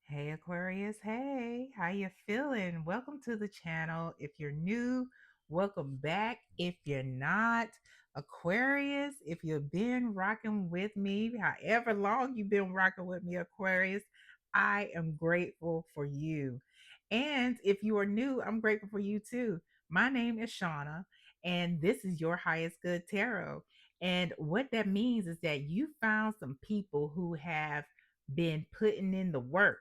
Hey Aquarius, hey, how you feeling? Welcome to the channel. If you're new, welcome back. If you're not, Aquarius, if you've been rocking with me, however long you've been rocking with me, Aquarius, I am grateful for you. And if you are new, I'm grateful for you too. My name is Shauna, and this is your highest good tarot. And what that means is that you found some people who have been putting in the work.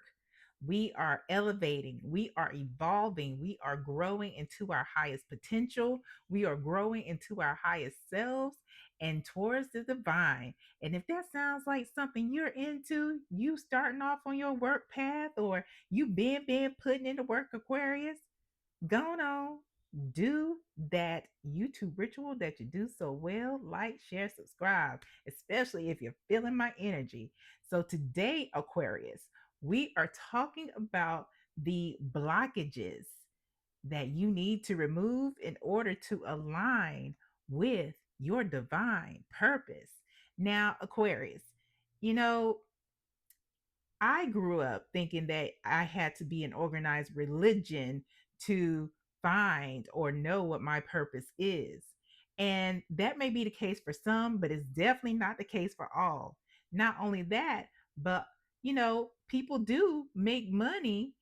We are elevating, we are evolving, we are growing into our highest potential, we are growing into our highest selves and towards the divine. And if that sounds like something you're into, you starting off on your work path, or you been putting in the work, Aquarius, go on, do that YouTube ritual that you do so well. Like, share, subscribe, especially if you're feeling my energy. So today, Aquarius, we are talking about the blockages that you need to remove in order to align with your divine purpose. Now, Aquarius, you know, I grew up thinking that I had to be an organized religion to find or know what my purpose is. And that may be the case for some, but it's definitely not the case for all. Not only that, but people do make money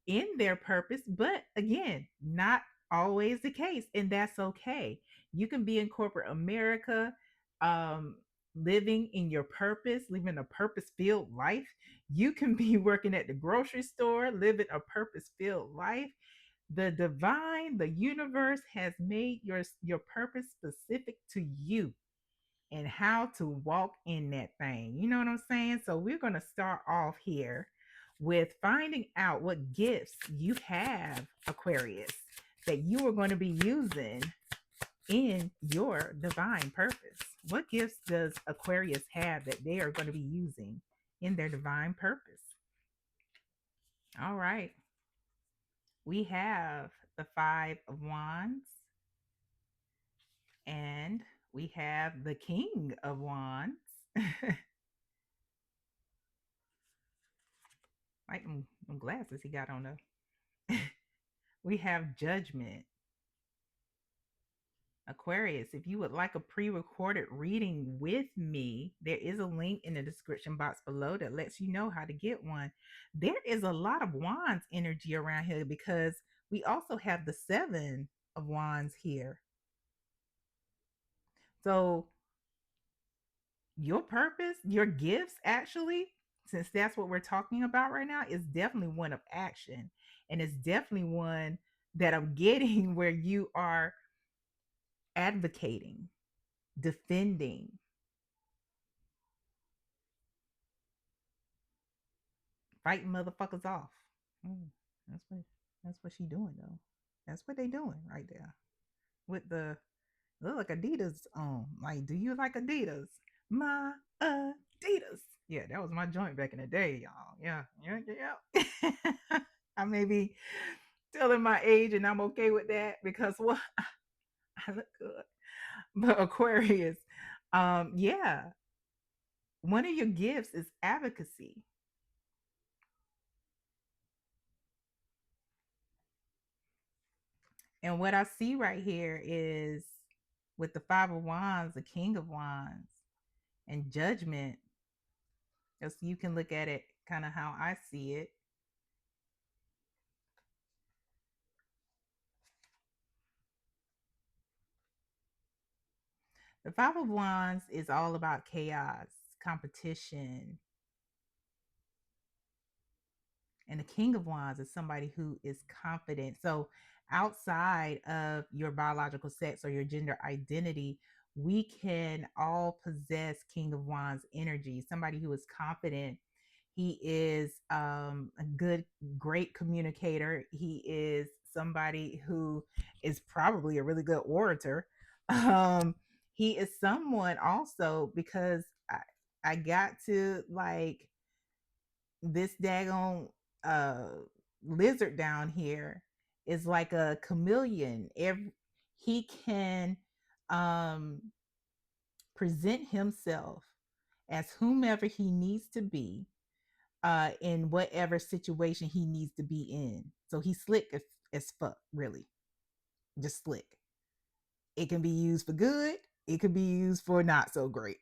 in their purpose, but again, not always the case, and that's okay. You can be in corporate America, um, living in your purpose, living a purpose filled life. You can be working at the grocery store, living a purpose filled life. The divine, the universe has made your purpose specific to you and how to walk in that thing. You know what I'm saying? So we're going to start off here with finding out what gifts you have, Aquarius, that you are going to be using in your divine purpose. What gifts does Aquarius have that they are going to be using in their divine purpose? All right. We have the Five of Wands, and we have the King of Wands. Like them glasses he got on though. We have Judgment. Aquarius, if you would like a pre recorded reading with me, there is a link in the description box below that lets you know how to get one. There is a lot of Wands energy around here because we also have the Seven of Wands here. So, your purpose, your gifts, actually, since that's what we're talking about right now, is definitely one of action. And it's definitely one that I'm getting where you are advocating, defending, fighting motherfuckers off. Mm, that's what she doing though. That's what they doing right there with the look like Adidas on. Like, do you like Adidas? My Adidas. Yeah, that was my joint back in the day, y'all. Yeah, yeah. I may be telling my age, and I'm okay with that because what I look good. But Aquarius, yeah, one of your gifts is advocacy. And what I see right here is with the Five of Wands, the King of Wands, and Judgment. So you can look at it kind of how I see it. The Five of Wands is all about chaos, competition. And the King of Wands is somebody who is confident. So outside of your biological sex or your gender identity, we can all possess King of Wands energy, somebody who is confident. He is a great communicator. He is somebody who is probably a really good orator. Um, he is someone also because I got to like this daggone uh lizard down here is like a chameleon. He can um present himself as whomever he needs to be, in whatever situation he needs to be in. So he's slick as fuck, really. Just slick. It can be used for good, it could be used for not so great,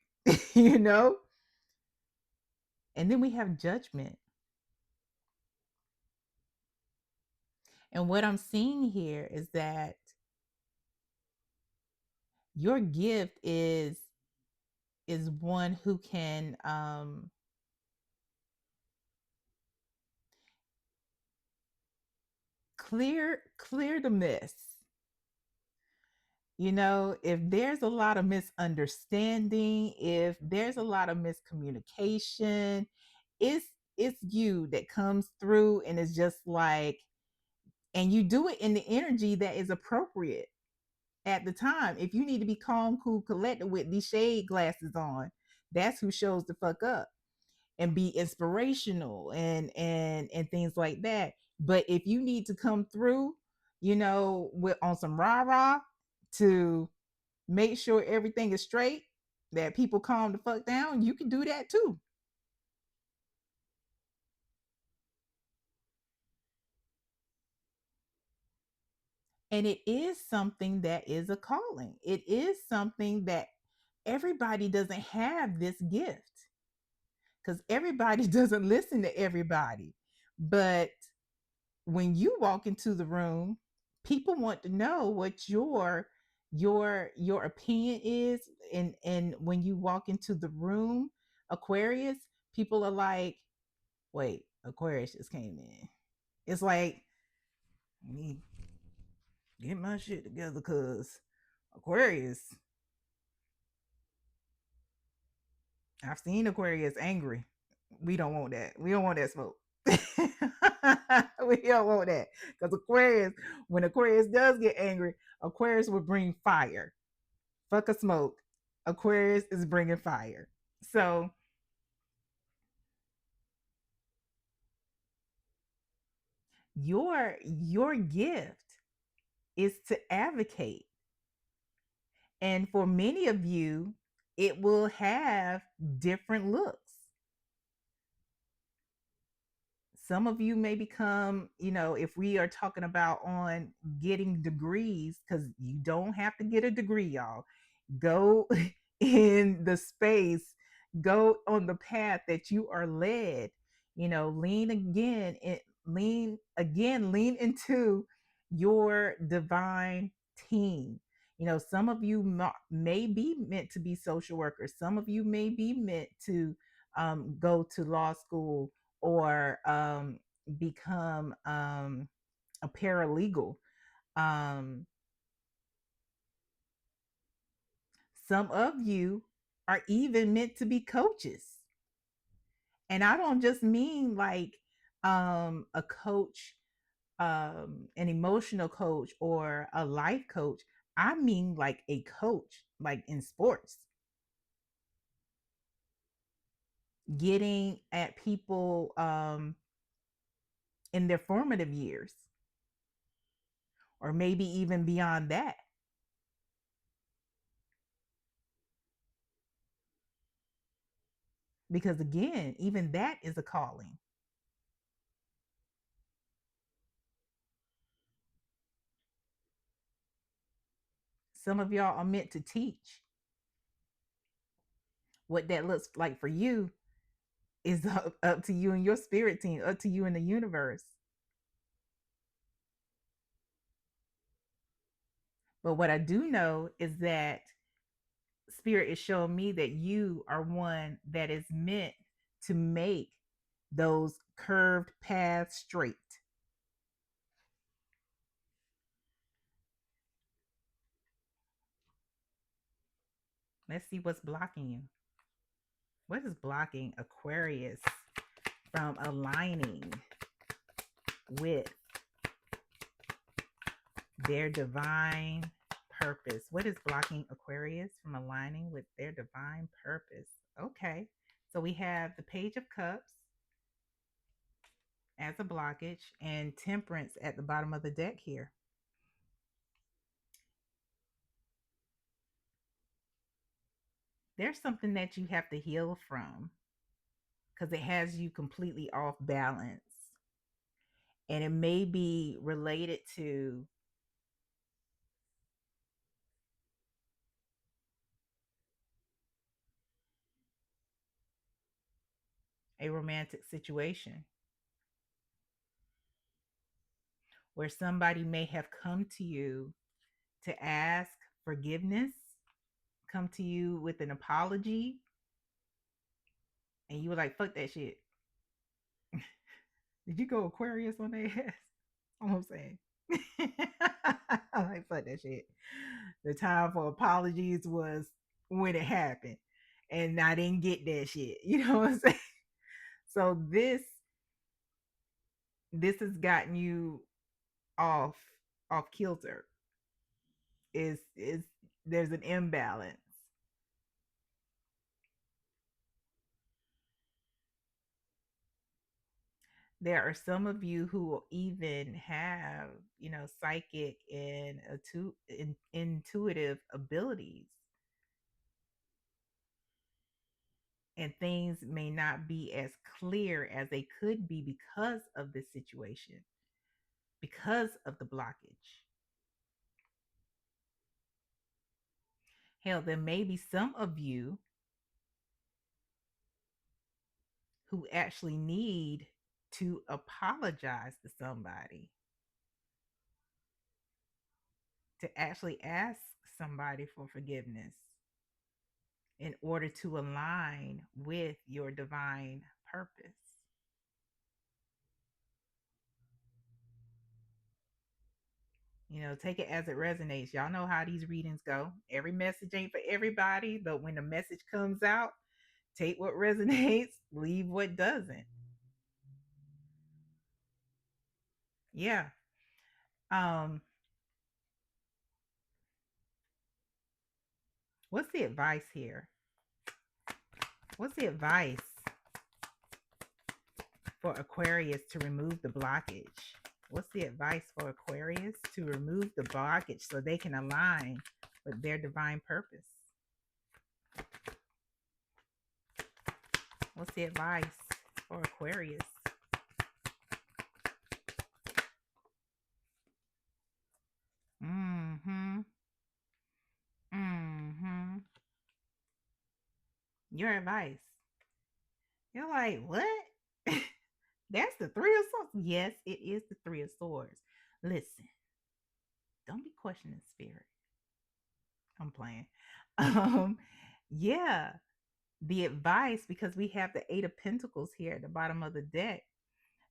you know? And then we have judgment. And what I'm seeing here is that your gift is one who can clear the mess. You know, if there's a lot of misunderstanding, if there's a lot of miscommunication, it's it's you that comes through and it's just like, and you do it in the energy that is appropriate at the time. If you need to be calm, cool, collected with these shade glasses on, that's who shows the fuck up and be inspirational and things like that. But if you need to come through, you know, with on some rah-rah to make sure everything is straight, that people calm the fuck down, you can do that too. And it is something that is a calling. It is something that everybody doesn't have this gift, because everybody doesn't listen to everybody. But when you walk into the room, people want to know what your opinion is. And when you walk into the room, Aquarius, people are like, wait, Aquarius just came in. It's like, me get my shit together, because Aquarius, I've seen Aquarius angry. We don't want that. We don't want that smoke. We don't want that. Because Aquarius, when Aquarius does get angry, Aquarius will bring fire. Fuck a smoke. Aquarius is bringing fire. So your gift is to advocate. And for many of you, it will have different looks. Some of you may become, you know, if we are talking about on getting degrees, because you don't have to get a degree, y'all. Go in the space, go on the path that you are led. You know, lean into your divine team. You know, some of you may be meant to be social workers, some of you may be meant to go to law school, or become a paralegal. Um, some of you are even meant to be coaches. And I don't just mean like a coach, an emotional coach or a life coach. I mean like a coach, like in sports, getting at people in their formative years, or maybe even beyond that. Because again, even that is a calling. Some of y'all are meant to teach. What that looks like for you is up to you and your spirit team, up to you and the universe. But what I do know is that spirit is showing me that you are one that is meant to make those curved paths straight. Let's see what's blocking you. What is blocking Aquarius from aligning with their divine purpose? What is blocking Aquarius from aligning with their divine purpose? Okay. So we have the Page of Cups as a blockage and Temperance at the bottom of the deck here. There's something that you have to heal from. because it has you completely off balance. And it may be related to a romantic situation where somebody may have come to you to ask forgiveness, come to you with an apology, and you were like, fuck that shit. Did you go Aquarius on their ass? All I'm saying. I'm like, fuck that shit. The time for apologies was when it happened. And I didn't get that shit. You know what I'm saying? So this has gotten you off off kilter. Is there's an imbalance. There are some of you who will even have, psychic and intuitive abilities, and things may not be as clear as they could be because of this situation, because of the blockage. Hell, there may be some of you who actually need to apologize to somebody, to actually ask somebody for forgiveness in order to align with your divine purpose. Take it as it resonates. Y'all know how these readings go. Every message ain't for everybody, but when the message comes out, take what resonates, leave what doesn't. Yeah. Um, what's the advice here? What's the advice for Aquarius to remove the blockage? What's the advice for Aquarius to remove the blockage so they can align with their divine purpose? What's the advice for Aquarius? Mm-hmm. Mm-hmm. Your advice. You're like, what? That's the Three of Swords. Yes, it is the Three of Swords. Listen, don't be questioning spirit. I'm playing. Um, yeah, the advice, because we have the Eight of Pentacles here at the bottom of the deck.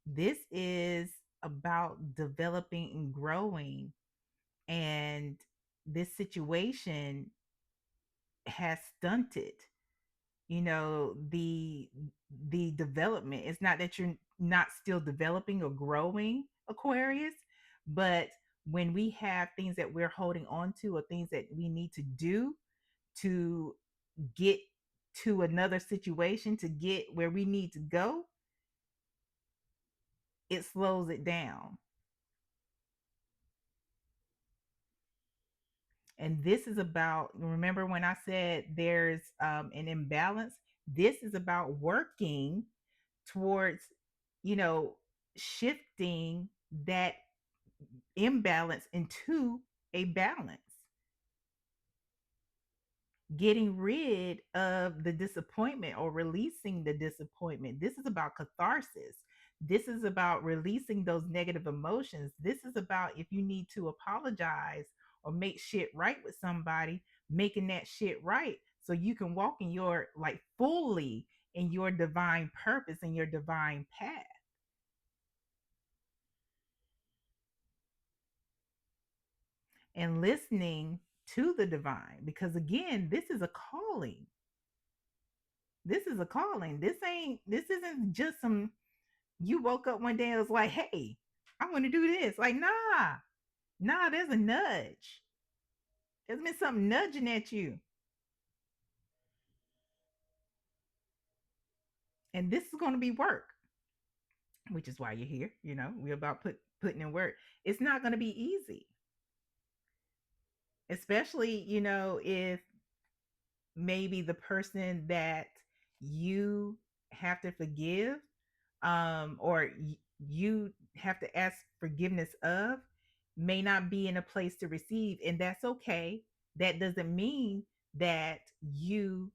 This is about developing and growing, and this situation has stunted the development. It's not that you're not still developing or growing, Aquarius, but when we have things that we're holding on to or things that we need to do to get to another situation, to get where we need to go, it slows it down. And this is about, remember when I said there's an imbalance? This is about working towards, you know, shifting that imbalance into a balance, getting rid of the disappointment or releasing the disappointment. This is about catharsis. This is about releasing those negative emotions. This is about, if you need to apologize or make shit right with somebody, making that shit right so you can walk in your, like, fully in your divine purpose and your divine path. And listening to the divine, because again, this is a calling. This is a calling. This isn't just some, you woke up one day and was like, hey, I want to do this. Like, nah, there's a nudge. There's been something nudging at you. And this is going to be work, which is why you're here. We're about putting in work. It's not going to be easy, especially, if maybe the person that you have to forgive, or you have to ask forgiveness of, may not be in a place to receive, and that's okay. That doesn't mean that you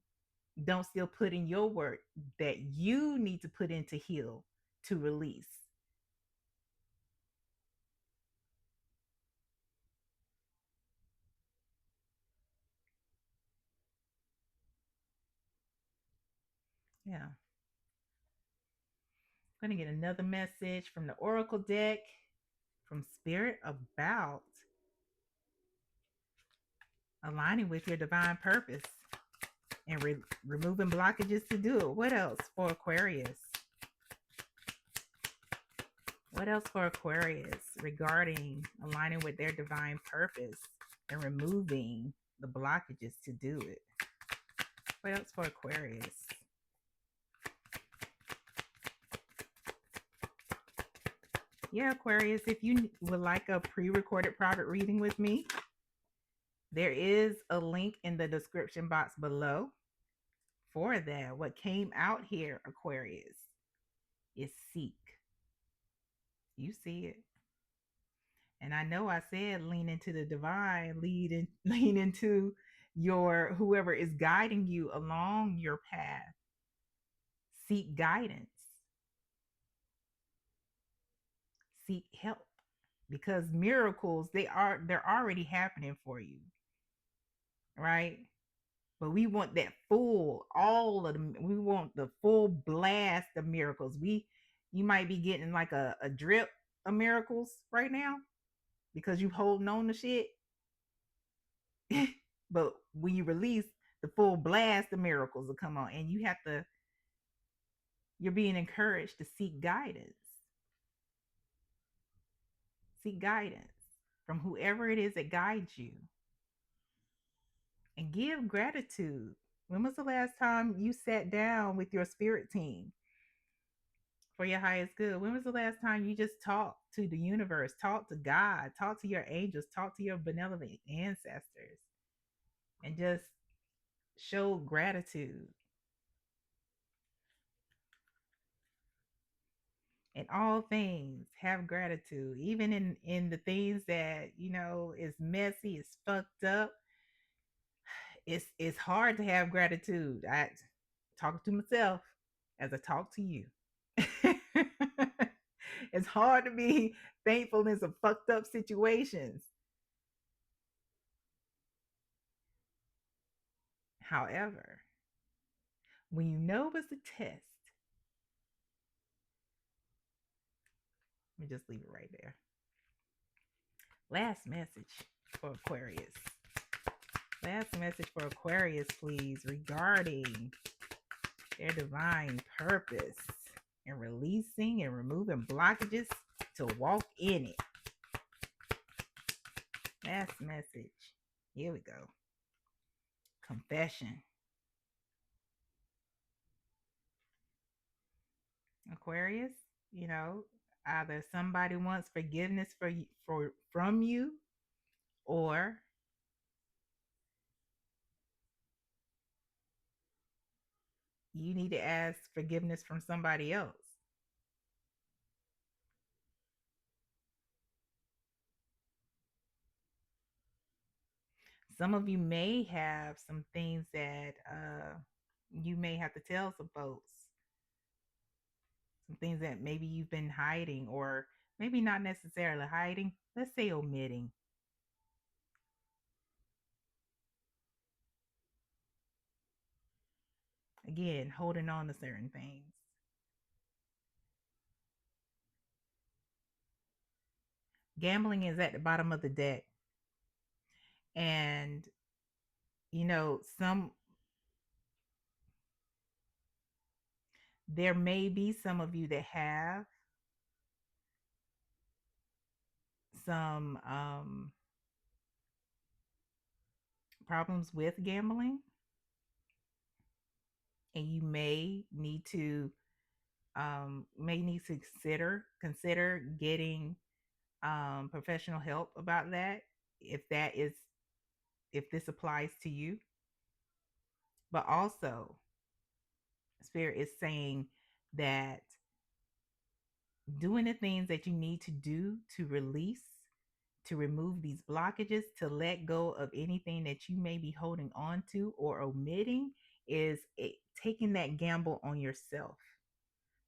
don't still put in your work that you need to put in to heal, to release. Yeah. I'm going to get another message from the Oracle deck from Spirit about aligning with your divine purpose and removing blockages to do it. What else for Aquarius? What else for Aquarius regarding aligning with their divine purpose and removing the blockages to do it? What else for Aquarius? Yeah, Aquarius, if you would like a pre-recorded private reading with me, there is a link in the description box below for that. What came out here, Aquarius, is seek. You see it. And I know I said lean into the divine, lean into your whoever is guiding you along your path. Seek guidance. Seek help. Because miracles, they're already happening for you. Right? But we want that full, all of them. We want the full blast of miracles. You might be getting like a drip of miracles right now because you holding on to shit. But when you release, the full blast of miracles will come on, and you're being encouraged to seek guidance. Seek guidance from whoever it is that guides you, and give gratitude. When was the last time you sat down with your spirit team for your highest good? When was the last time you just talked to the universe, talked to God, talked to your angels, talked to your benevolent ancestors, and just showed gratitude? In all things, have gratitude, even in the things that is messy, is fucked up. It's hard to have gratitude. I talk to myself as I talk to you. It's hard to be thankful in some fucked up situations. However, when you know it's a test, let me just leave it right there. Last message for Aquarius. Last message for Aquarius, please, regarding their divine purpose and releasing and removing blockages to walk in it. Last message. Here we go. Confession. Aquarius, either somebody wants forgiveness from you, or you need to ask forgiveness from somebody else. Some of you may have some things that you may have to tell some folks. Some things that maybe you've been hiding, or maybe not necessarily hiding. Let's say omitting. Again, holding on to certain things. Gambling is at the bottom of the deck. And, there may be some of you that have some problems with gambling, and you may need to consider getting professional help about that, if this applies to you. But also, Spirit is saying that doing the things that you need to do to release, to remove these blockages, to let go of anything that you may be holding on to or omitting is taking that gamble on yourself,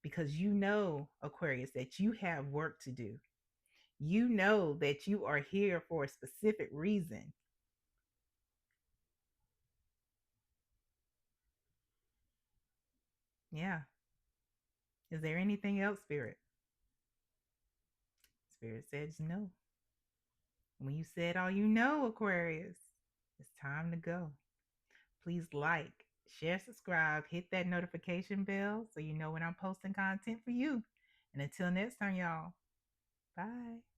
because you know, Aquarius, that you have work to do. You know that you are here for a specific reason. Yeah. Is there anything else, Spirit? Spirit says no. When you said all you know, Aquarius, it's time to go. Please like, share, subscribe, hit that notification bell so you know when I'm posting content for you. And until next time, y'all, bye.